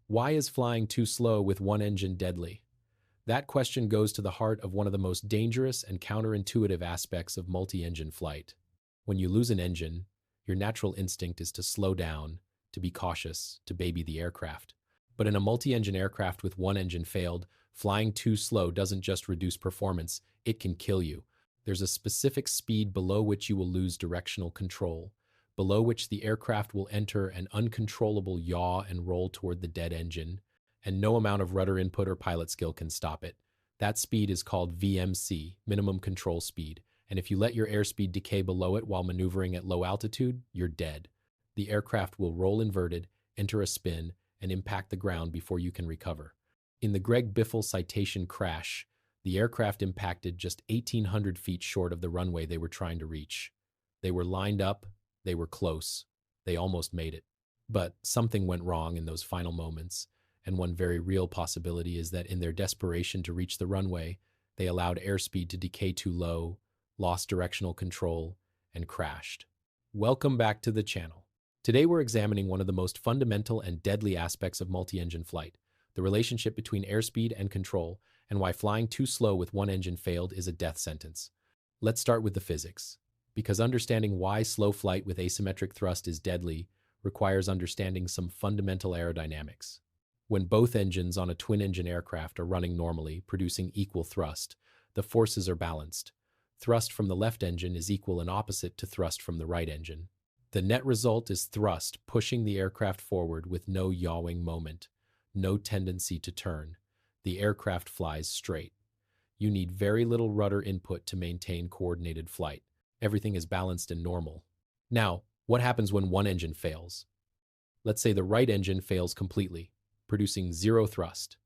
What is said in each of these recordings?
Why is flying too slow with one engine deadly? That question goes to the heart of one of the most dangerous and counterintuitive aspects of multi-engine flight. When you lose an engine, your natural instinct is to slow down, to be cautious, to baby the aircraft. But in a multi-engine aircraft with one engine failed, flying too slow doesn't just reduce performance, it can kill you. There's a specific speed below which you will lose directional control, below which the aircraft will enter an uncontrollable yaw and roll toward the dead engine, and no amount of rudder input or pilot skill can stop it. That speed is called VMC, minimum control speed, and if you let your airspeed decay below it while maneuvering at low altitude, you're dead. The aircraft will roll inverted, enter a spin, and impact the ground before you can recover. In the Biffle Citation crash, the aircraft impacted just 1,800 feet short of the runway they were trying to reach. They were lined up, they were close, they almost made it. But something went wrong in those final moments, and one very real possibility is that in their desperation to reach the runway, they allowed airspeed to decay too low, lost directional control, and crashed. Welcome back to the channel. Today we're examining one of the most fundamental and deadly aspects of multi-engine flight, the relationship between airspeed and control, and why flying too slow with one engine failed is a death sentence. Let's start with the physics, because understanding why slow flight with asymmetric thrust is deadly requires understanding some fundamental aerodynamics. When both engines on a twin-engine aircraft are running normally, producing equal thrust, the forces are balanced. Thrust from the left engine is equal and opposite to thrust from the right engine. The net result is thrust pushing the aircraft forward with no yawing moment, no tendency to turn. The aircraft flies straight. You need very little rudder input to maintain coordinated flight. Everything is balanced and normal. Now, what happens when one engine fails? Let's say the right engine fails completely, producing zero thrust.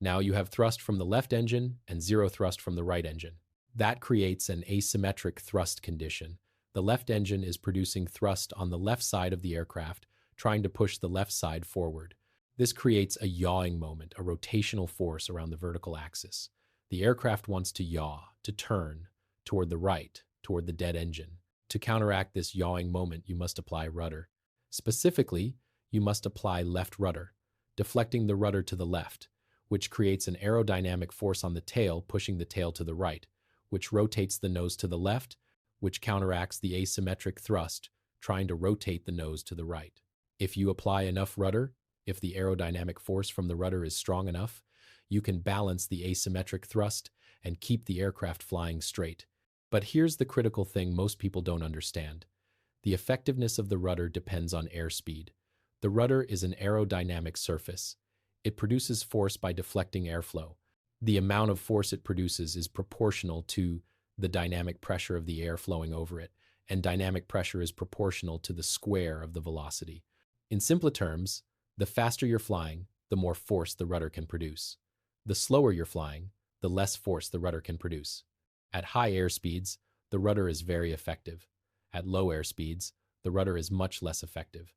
Now you have thrust from the left engine and zero thrust from the right engine. That creates an asymmetric thrust condition. The left engine is producing thrust on the left side of the aircraft, trying to push the left side forward. This creates a yawing moment, a rotational force around the vertical axis. The aircraft wants to yaw, to turn, toward the right, toward the dead engine. To counteract this yawing moment, you must apply rudder. Specifically, you must apply left rudder, deflecting the rudder to the left, which creates an aerodynamic force on the tail, pushing the tail to the right, which rotates the nose to the left, which counteracts the asymmetric thrust, trying to rotate the nose to the right. If you apply enough rudder, if the aerodynamic force from the rudder is strong enough, you can balance the asymmetric thrust and keep the aircraft flying straight. But here's the critical thing most people don't understand. The effectiveness of the rudder depends on airspeed. The rudder is an aerodynamic surface. It produces force by deflecting airflow. The amount of force it produces is proportional to the dynamic pressure of the air flowing over it, and dynamic pressure is proportional to the square of the velocity. In simpler terms, the faster you're flying, the more force the rudder can produce. The slower you're flying, the less force the rudder can produce. At high airspeeds, the rudder is very effective. At low airspeeds, the rudder is much less effective.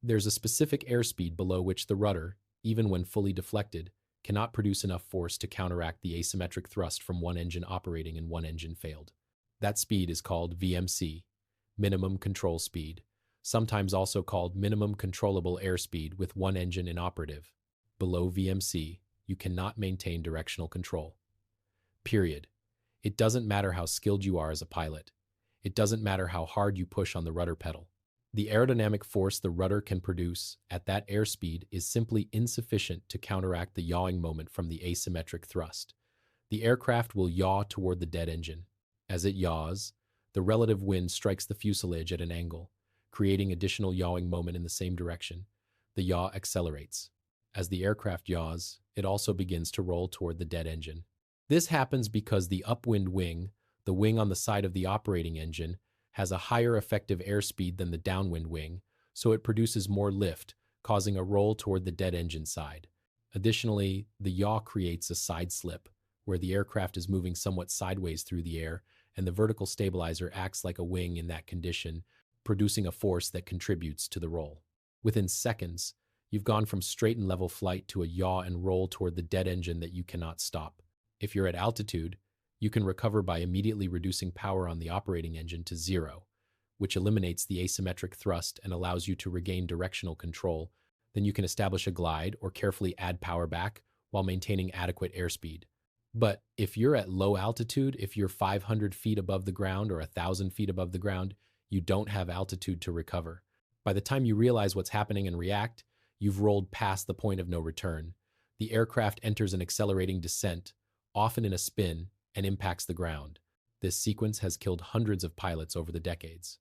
There's a specific airspeed below which the rudder, even when fully deflected, cannot produce enough force to counteract the asymmetric thrust from one engine operating and one engine failed. That speed is called VMC, minimum control speed, sometimes also called minimum controllable airspeed with one engine inoperative. Below VMC, you cannot maintain directional control. Period. It doesn't matter how skilled you are as a pilot. It doesn't matter how hard you push on the rudder pedal. The aerodynamic force the rudder can produce at that airspeed is simply insufficient to counteract the yawing moment from the asymmetric thrust. The aircraft will yaw toward the dead engine. As it yaws, the relative wind strikes the fuselage at an angle, creating additional yawing moment in the same direction. The yaw accelerates. As the aircraft yaws, it also begins to roll toward the dead engine. This happens because the upwind wing, the wing on the side of the operating engine, has a higher effective airspeed than the downwind wing, so it produces more lift, causing a roll toward the dead engine side. Additionally, the yaw creates a side slip, where the aircraft is moving somewhat sideways through the air, and the vertical stabilizer acts like a wing in that condition, producing a force that contributes to the roll. Within seconds, you've gone from straight and level flight to a yaw and roll toward the dead engine that you cannot stop. If you're at altitude, you can recover by immediately reducing power on the operating engine to zero, which eliminates the asymmetric thrust and allows you to regain directional control Then you can establish a glide or carefully add power back while maintaining adequate airspeed. But if you're at low altitude, if you're 500 feet above the ground or 1,000 feet above the ground, you don't have altitude to recover. By the time you realize what's happening and react, you've rolled past the point of no return. The aircraft enters an accelerating descent, often in a spin, and impacts the ground. This sequence has killed hundreds of pilots over the decades.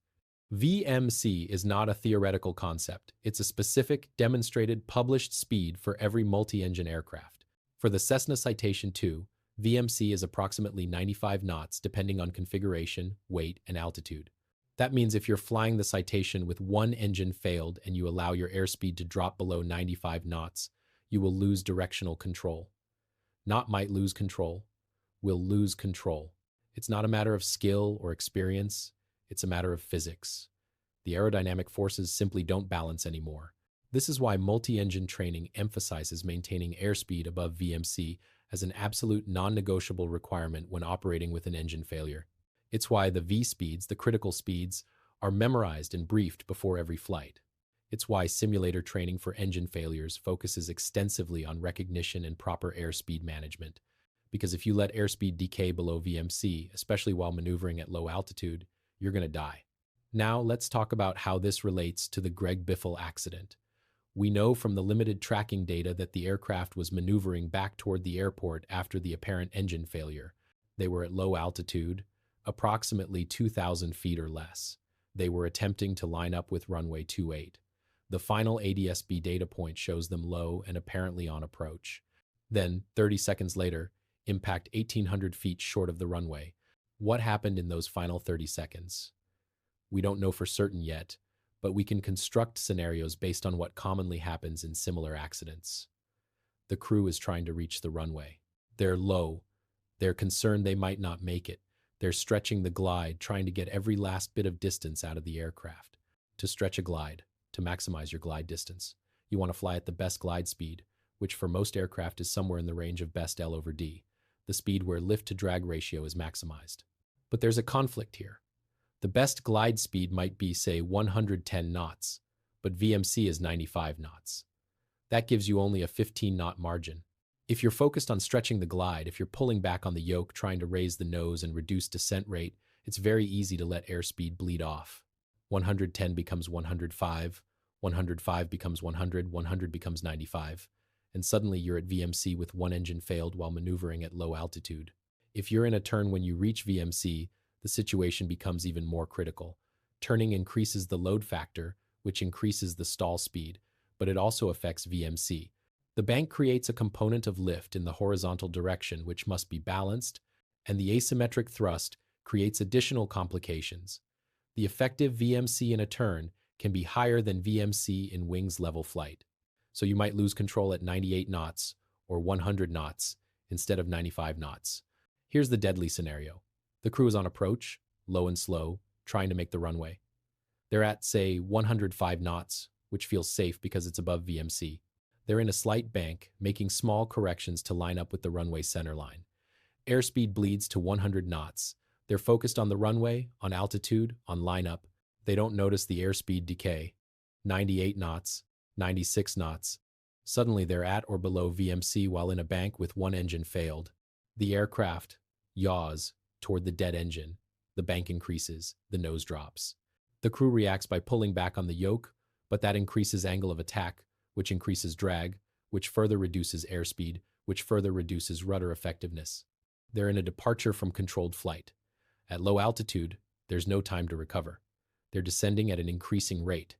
VMC is not a theoretical concept. It's a specific, demonstrated, published speed for every multi-engine aircraft. For the Cessna Citation 2, VMC is approximately 95 knots depending on configuration, weight, and altitude. That means if you're flying the Citation with one engine failed and you allow your airspeed to drop below 95 knots, you will lose directional control. Not might lose control, will lose control. It's not a matter of skill or experience, it's a matter of physics. The aerodynamic forces simply don't balance anymore. This is why multi-engine training emphasizes maintaining airspeed above VMC as an absolute non-negotiable requirement when operating with an engine failure. It's why the V speeds, the critical speeds, are memorized and briefed before every flight. It's why simulator training for engine failures focuses extensively on recognition and proper airspeed management. Because if you let airspeed decay below VMC, especially while maneuvering at low altitude, you're going to die. Now let's talk about how this relates to the Greg Biffle accident. We know from the limited tracking data that the aircraft was maneuvering back toward the airport after the apparent engine failure. They were at low altitude, approximately 2,000 feet or less. They were attempting to line up with runway 28. The final ADS-B data point shows them low and apparently on approach. Then, 30 seconds later, impact 1,800 feet short of the runway. What happened in those final 30 seconds? We don't know for certain yet, but we can construct scenarios based on what commonly happens in similar accidents. The crew is trying to reach the runway. They're low. They're concerned they might not make it. They're stretching the glide, trying to get every last bit of distance out of the aircraft. To stretch a glide, to maximize your glide distance, you want to fly at the best glide speed, which for most aircraft is somewhere in the range of best L over D, the speed where lift-to-drag ratio is maximized. But there's a conflict here. The best glide speed might be, say, 110 knots, but VMC is 95 knots. That gives you only a 15-knot margin. If you're focused on stretching the glide, if you're pulling back on the yoke, trying to raise the nose and reduce descent rate, it's very easy to let airspeed bleed off. 110 becomes 105, 105 becomes 100, 100 becomes 95, and suddenly you're at VMC with one engine failed while maneuvering at low altitude. If you're in a turn when you reach VMC, the situation becomes even more critical. Turning increases the load factor, which increases the stall speed, but it also affects VMC. The bank creates a component of lift in the horizontal direction which must be balanced, and the asymmetric thrust creates additional complications. The effective VMC in a turn can be higher than VMC in wings level flight. So you might lose control at 98 knots or 100 knots instead of 95 knots. Here's the deadly scenario. The crew is on approach, low and slow, trying to make the runway. They're at, say, 105 knots, which feels safe because it's above VMC. They're in a slight bank, making small corrections to line up with the runway centerline. Airspeed bleeds to 100 knots. They're focused on the runway, on altitude, on lineup. They don't notice the airspeed decay. 98 knots, 96 knots. Suddenly they're at or below VMC while in a bank with one engine failed. The aircraft yaws toward the dead engine. The bank increases, the nose drops. The crew reacts by pulling back on the yoke, but that increases angle of attack, which increases drag, which further reduces airspeed, which further reduces rudder effectiveness. They're in a departure from controlled flight. At low altitude, there's no time to recover. They're descending at an increasing rate.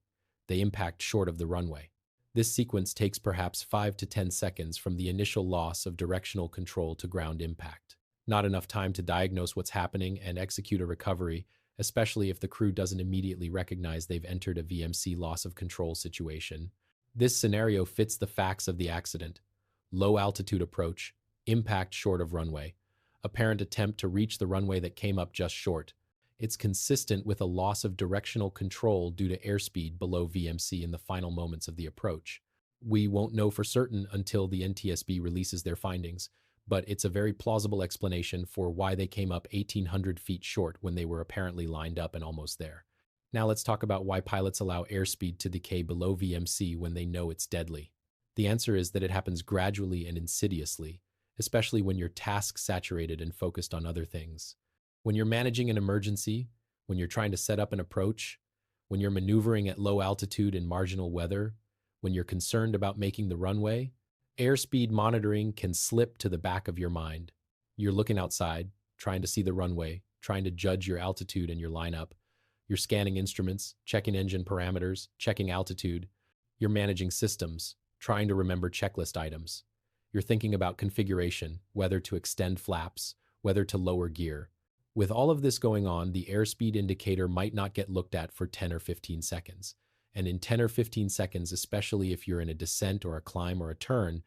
They impact short of the runway. This sequence takes perhaps 5 to 10 seconds from the initial loss of directional control to ground impact. Not enough time to diagnose what's happening and execute a recovery, especially if the crew doesn't immediately recognize they've entered a VMC loss of control situation. This scenario fits the facts of the accident. Low altitude approach, impact short of runway, apparent attempt to reach the runway that came up just short. It's consistent with a loss of directional control due to airspeed below VMC in the final moments of the approach. We won't know for certain until the NTSB releases their findings, but it's a very plausible explanation for why they came up 1,800 feet short when they were apparently lined up and almost there. Now let's talk about why pilots allow airspeed to decay below VMC when they know it's deadly. The answer is that it happens gradually and insidiously, especially when you're task saturated and focused on other things. When you're managing an emergency, when you're trying to set up an approach, when you're maneuvering at low altitude in marginal weather, when you're concerned about making the runway, airspeed monitoring can slip to the back of your mind. You're looking outside, trying to see the runway, trying to judge your altitude and your lineup. You're scanning instruments, checking engine parameters, checking altitude. You're managing systems, trying to remember checklist items. You're thinking about configuration, whether to extend flaps, whether to lower gear. With all of this going on, the airspeed indicator might not get looked at for 10 or 15 seconds. And in 10 or 15 seconds, especially if you're in a descent or a climb or a turn,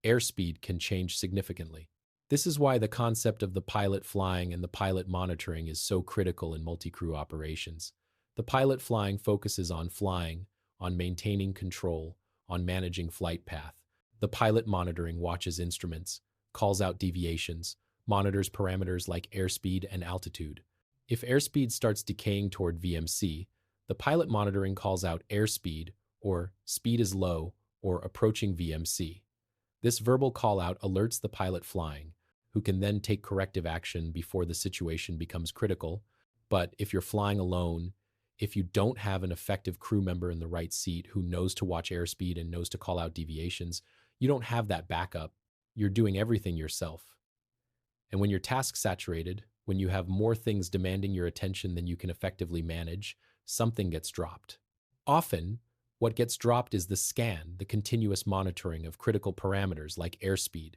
airspeed can change significantly. This is why the concept of the pilot flying and the pilot monitoring is so critical in multi-crew operations. The pilot flying focuses on flying, on maintaining control, on managing flight path. The pilot monitoring watches instruments, calls out deviations, monitors parameters like airspeed and altitude. If airspeed starts decaying toward VMC, the pilot monitoring calls out airspeed, or speed is low, or approaching VMC. This verbal call-out alerts the pilot flying, who can then take corrective action before the situation becomes critical. But if you're flying alone, if you don't have an effective crew member in the right seat who knows to watch airspeed and knows to call out deviations, you don't have that backup. You're doing everything yourself. And when you're task saturated, when you have more things demanding your attention than you can effectively manage, something gets dropped. Often, what gets dropped is the scan, the continuous monitoring of critical parameters like airspeed.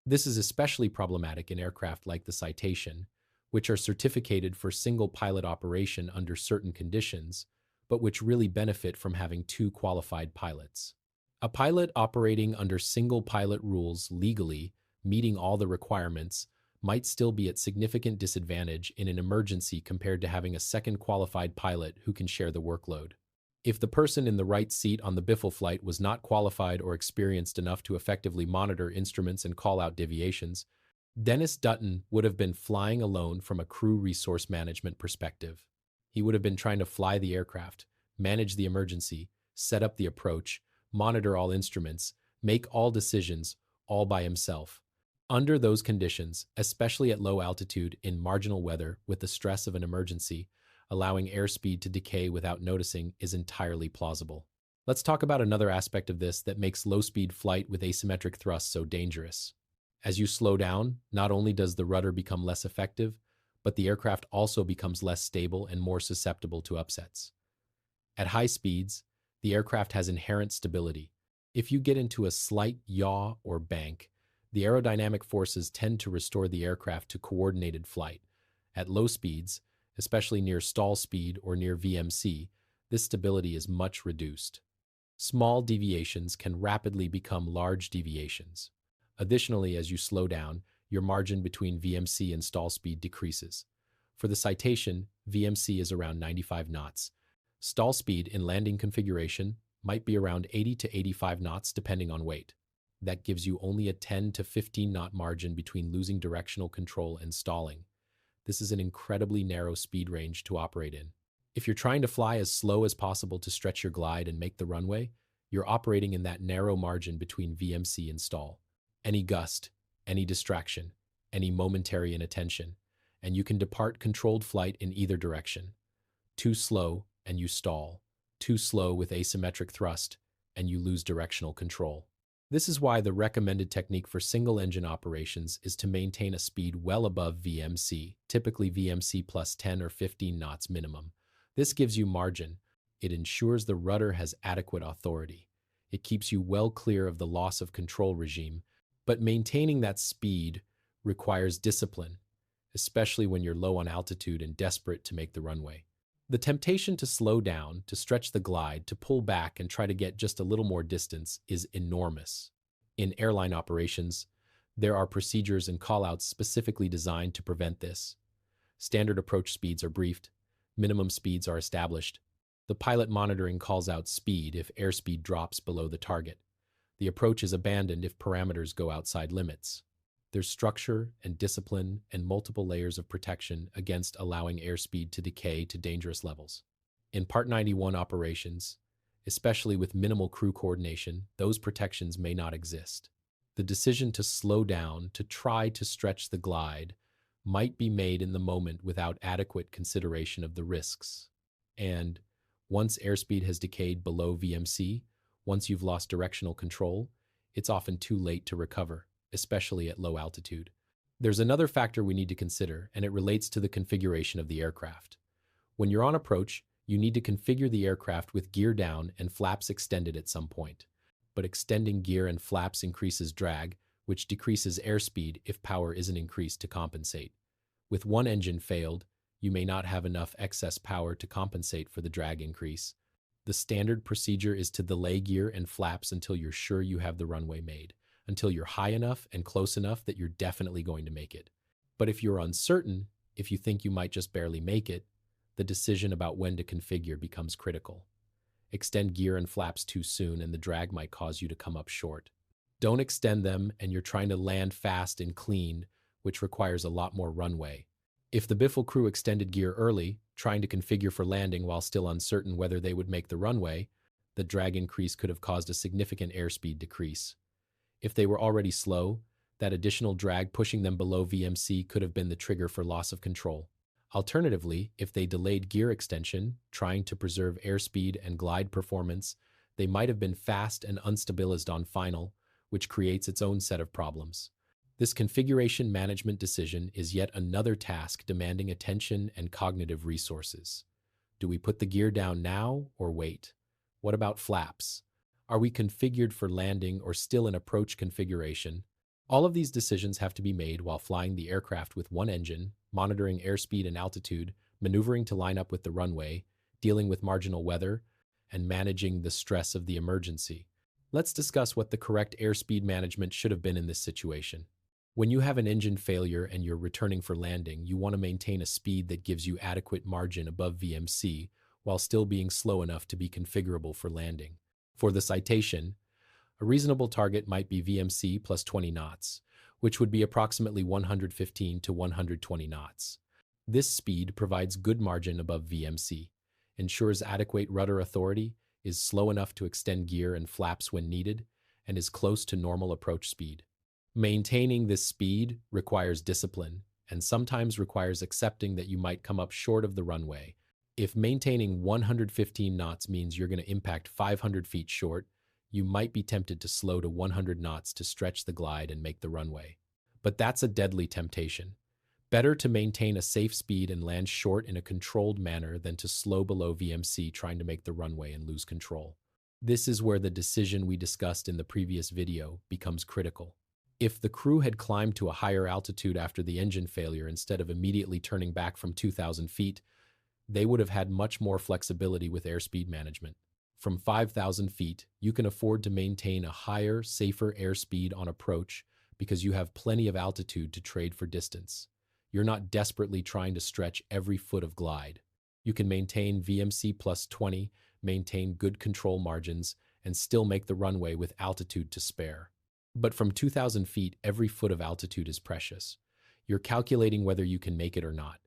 This is especially problematic in aircraft like the Citation, which are certificated for single pilot operation under certain conditions, but which really benefit from having two qualified pilots. A pilot operating under single pilot rules legally, meeting all the requirements, might still be at significant disadvantage in an emergency compared to having a second qualified pilot who can share the workload. If the person in the right seat on the Biffle flight was not qualified or experienced enough to effectively monitor instruments and call out deviations, Dennis Dutton would have been flying alone from a crew resource management perspective. He would have been trying to fly the aircraft, manage the emergency, set up the approach, monitor all instruments, make all decisions, all by himself. Under those conditions, especially at low altitude in marginal weather with the stress of an emergency, allowing airspeed to decay without noticing is entirely plausible. Let's talk about another aspect of this that makes low-speed flight with asymmetric thrust so dangerous. As you slow down, not only does the rudder become less effective, but the aircraft also becomes less stable and more susceptible to upsets. At high speeds, the aircraft has inherent stability. If you get into a slight yaw or bank, the aerodynamic forces tend to restore the aircraft to coordinated flight. At low speeds, especially near stall speed or near VMC, this stability is much reduced. Small deviations can rapidly become large deviations. Additionally, as you slow down, your margin between VMC and stall speed decreases. For the Citation, VMC is around 95 knots. Stall speed in landing configuration might be around 80 to 85 knots depending on weight. That gives you only a 10 to 15 knot margin between losing directional control and stalling. This is an incredibly narrow speed range to operate in. If you're trying to fly as slow as possible to stretch your glide and make the runway, you're operating in that narrow margin between VMC and stall. Any gust, any distraction, any momentary inattention, and you can depart controlled flight in either direction. Too slow, and you stall. Too slow with asymmetric thrust, and you lose directional control. This is why the recommended technique for single-engine operations is to maintain a speed well above VMC, typically VMC plus 10 or 15 knots minimum. This gives you margin. It ensures the rudder has adequate authority. It keeps you well clear of the loss of control regime, but maintaining that speed requires discipline, especially when you're low on altitude and desperate to make the runway. The temptation to slow down, to stretch the glide, to pull back and try to get just a little more distance is enormous. In airline operations, there are procedures and callouts specifically designed to prevent this. Standard approach speeds are briefed, minimum speeds are established. The pilot monitoring calls out speed if airspeed drops below the target. The approach is abandoned if parameters go outside limits. There's structure and discipline and multiple layers of protection against allowing airspeed to decay to dangerous levels. In Part 91 operations, especially with minimal crew coordination, those protections may not exist. The decision to slow down, to try to stretch the glide, might be made in the moment without adequate consideration of the risks. And once airspeed has decayed below VMC, once you've lost directional control, it's often too late to recover, especially at low altitude. There's another factor we need to consider, and it relates to the configuration of the aircraft. When you're on approach, you need to configure the aircraft with gear down and flaps extended at some point. But extending gear and flaps increases drag, which decreases airspeed if power isn't increased to compensate. With one engine failed, you may not have enough excess power to compensate for the drag increase. The standard procedure is to delay gear and flaps until you're sure you have the runway made, until you're high enough and close enough that you're definitely going to make it. But if you're uncertain, if you think you might just barely make it, the decision about when to configure becomes critical. Extend gear and flaps too soon and the drag might cause you to come up short. Don't extend them and you're trying to land fast and clean, which requires a lot more runway. If the Biffle crew extended gear early, trying to configure for landing while still uncertain whether they would make the runway, the drag increase could have caused a significant airspeed decrease. If they were already slow, that additional drag pushing them below VMC could have been the trigger for loss of control. Alternatively, if they delayed gear extension, trying to preserve airspeed and glide performance, they might have been fast and unstabilized on final, which creates its own set of problems. This configuration management decision is yet another task demanding attention and cognitive resources. Do we put the gear down now or wait? What about flaps? Are we configured for landing or still in approach configuration? All of these decisions have to be made while flying the aircraft with one engine, monitoring airspeed and altitude, maneuvering to line up with the runway, dealing with marginal weather, and managing the stress of the emergency. Let's discuss what the correct airspeed management should have been in this situation. When you have an engine failure and you're returning for landing, you want to maintain a speed that gives you adequate margin above VMC while still being slow enough to be configurable for landing. For the Citation, a reasonable target might be VMC plus 20 knots, which would be approximately 115 to 120 knots. This speed provides good margin above VMC, ensures adequate rudder authority, is slow enough to extend gear and flaps when needed, and is close to normal approach speed. Maintaining this speed requires discipline, and sometimes requires accepting that you might come up short of the runway. If maintaining 115 knots means you're going to impact 500 feet short, you might be tempted to slow to 100 knots to stretch the glide and make the runway. But that's a deadly temptation. Better to maintain a safe speed and land short in a controlled manner than to slow below VMC trying to make the runway and lose control. This is where the decision we discussed in the previous video becomes critical. If the crew had climbed to a higher altitude after the engine failure instead of immediately turning back from 2,000 feet, they would have had much more flexibility with airspeed management. From 5,000 feet, you can afford to maintain a higher, safer airspeed on approach because you have plenty of altitude to trade for distance. You're not desperately trying to stretch every foot of glide. You can maintain VMC plus 20, maintain good control margins, and still make the runway with altitude to spare. But from 2,000 feet, every foot of altitude is precious. You're calculating whether you can make it or not.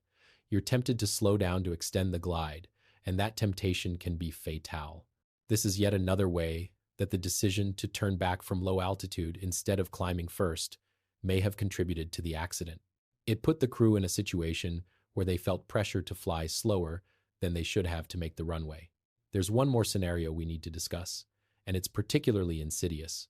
You're tempted to slow down to extend the glide, and that temptation can be fatal. This is yet another way that the decision to turn back from low altitude instead of climbing first may have contributed to the accident. It put the crew in a situation where they felt pressure to fly slower than they should have to make the runway. There's one more scenario we need to discuss, and it's particularly insidious.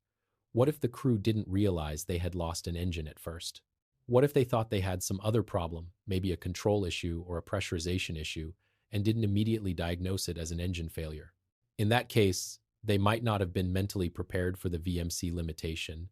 What if the crew didn't realize they had lost an engine at first? What if they thought they had some other problem, maybe a control issue or a pressurization issue, and didn't immediately diagnose it as an engine failure? In that case, they might not have been mentally prepared for the VMC limitation.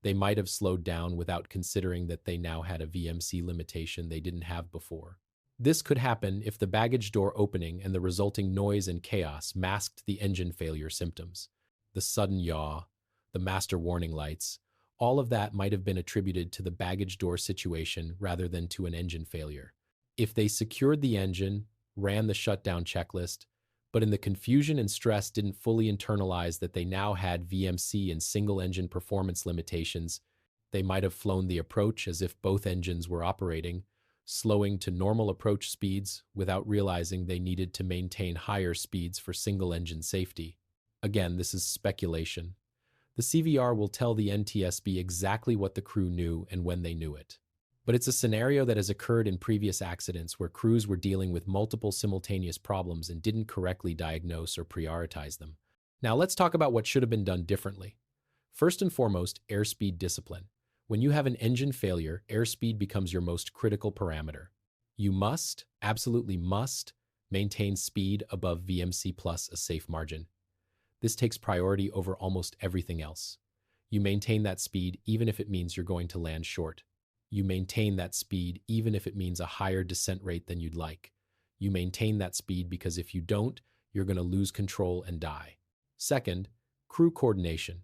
They might have slowed down without considering that they now had a VMC limitation they didn't have before. This could happen if the baggage door opening and the resulting noise and chaos masked the engine failure symptoms. The sudden yaw, the master warning lights, all of that might have been attributed to the baggage door situation rather than to an engine failure. If they secured the engine, ran the shutdown checklist, but in the confusion and stress didn't fully internalize that they now had VMC and single-engine performance limitations, they might have flown the approach as if both engines were operating, slowing to normal approach speeds without realizing they needed to maintain higher speeds for single-engine safety. Again, this is speculation. The CVR will tell the NTSB exactly what the crew knew and when they knew it. But it's a scenario that has occurred in previous accidents where crews were dealing with multiple simultaneous problems and didn't correctly diagnose or prioritize them. Now let's talk about what should have been done differently. First and foremost, airspeed discipline. When you have an engine failure, airspeed becomes your most critical parameter. You must, absolutely must, maintain speed above VMC plus a safe margin. This takes priority over almost everything else. You maintain that speed even if it means you're going to land short. You maintain that speed even if it means a higher descent rate than you'd like. You maintain that speed because if you don't, you're going to lose control and die. Second, crew coordination.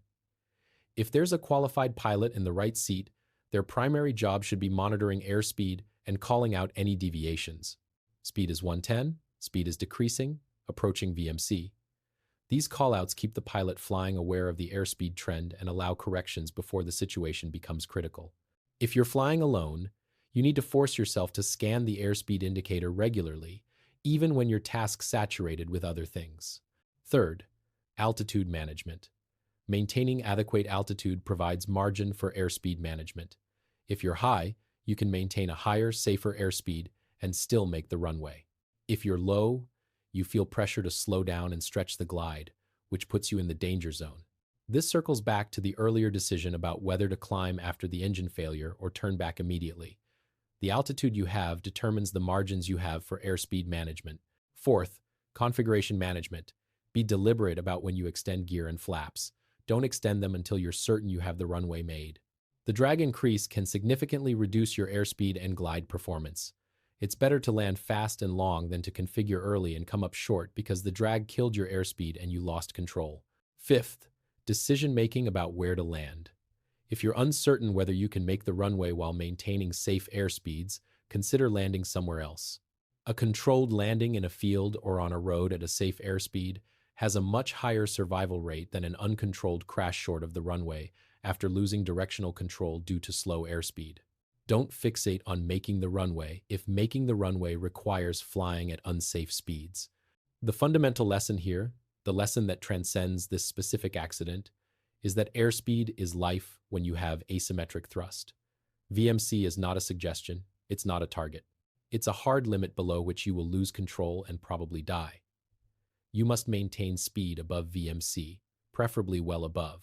If there's a qualified pilot in the right seat, their primary job should be monitoring airspeed and calling out any deviations. Speed is 110, speed is decreasing, approaching VMC. These callouts keep the pilot flying aware of the airspeed trend and allow corrections before the situation becomes critical. If you're flying alone, you need to force yourself to scan the airspeed indicator regularly, even when your task's saturated with other things. Third, altitude management. Maintaining adequate altitude provides margin for airspeed management. If you're high, you can maintain a higher, safer airspeed and still make the runway. If you're low, you feel pressure to slow down and stretch the glide, which puts you in the danger zone. This circles back to the earlier decision about whether to climb after the engine failure or turn back immediately. The altitude you have determines the margins you have for airspeed management. Fourth, configuration management. Be deliberate about when you extend gear and flaps. Don't extend them until you're certain you have the runway made. The drag increase can significantly reduce your airspeed and glide performance. It's better to land fast and long than to configure early and come up short because the drag killed your airspeed and you lost control. Fifth, decision-making about where to land. If you're uncertain whether you can make the runway while maintaining safe airspeeds, consider landing somewhere else. A controlled landing in a field or on a road at a safe airspeed has a much higher survival rate than an uncontrolled crash short of the runway after losing directional control due to slow airspeed. Don't fixate on making the runway if making the runway requires flying at unsafe speeds. The fundamental lesson here, the lesson that transcends this specific accident, is that airspeed is life when you have asymmetric thrust. VMC is not a suggestion, it's not a target. It's a hard limit below which you will lose control and probably die. You must maintain speed above VMC, preferably well above,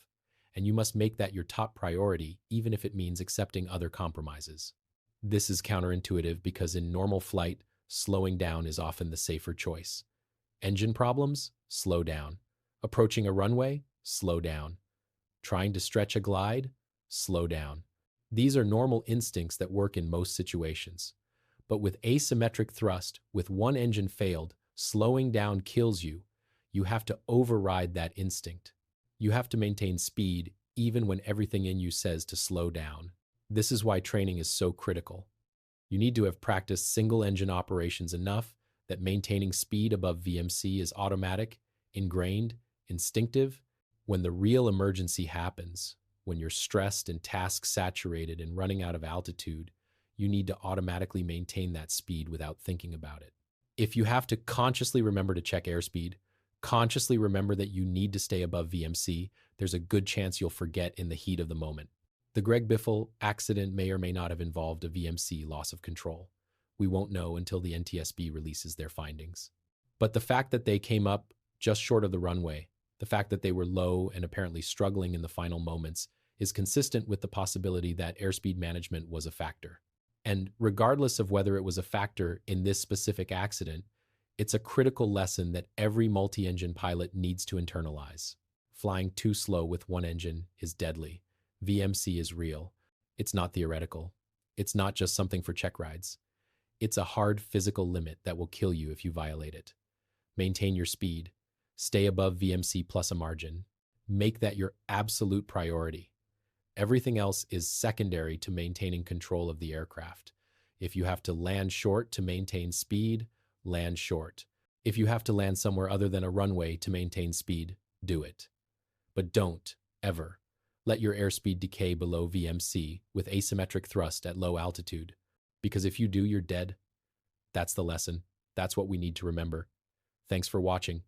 and you must make that your top priority even if it means accepting other compromises. This is counterintuitive because in normal flight, slowing down is often the safer choice. Engine problems? Slow down. Approaching a runway? Slow down. Trying to stretch a glide? Slow down. These are normal instincts that work in most situations. But with asymmetric thrust, with one engine failed, slowing down kills you. You have to override that instinct. You have to maintain speed even when everything in you says to slow down. This is why training is so critical. You need to have practiced single-engine operations enough that maintaining speed above VMC is automatic, ingrained, instinctive. When the real emergency happens, when you're stressed and task-saturated and running out of altitude, you need to automatically maintain that speed without thinking about it. If you have to consciously remember to check airspeed, consciously remember that you need to stay above VMC, there's a good chance you'll forget in the heat of the moment. The Greg Biffle accident may or may not have involved a VMC loss of control. We won't know until the NTSB releases their findings. But the fact that they came up just short of the runway, the fact that they were low and apparently struggling in the final moments, is consistent with the possibility that airspeed management was a factor. And regardless of whether it was a factor in this specific accident, it's a critical lesson that every multi-engine pilot needs to internalize. Flying too slow with one engine is deadly. VMC is real. It's not theoretical. It's not just something for check rides. It's a hard physical limit that will kill you if you violate it. Maintain your speed. Stay above VMC plus a margin. Make that your absolute priority. Everything else is secondary to maintaining control of the aircraft. If you have to land short to maintain speed, land short. If you have to land somewhere other than a runway to maintain speed, do it. But don't, ever, let your airspeed decay below VMC with asymmetric thrust at low altitude, because if you do, you're dead. That's the lesson. That's what we need to remember. Thanks for watching.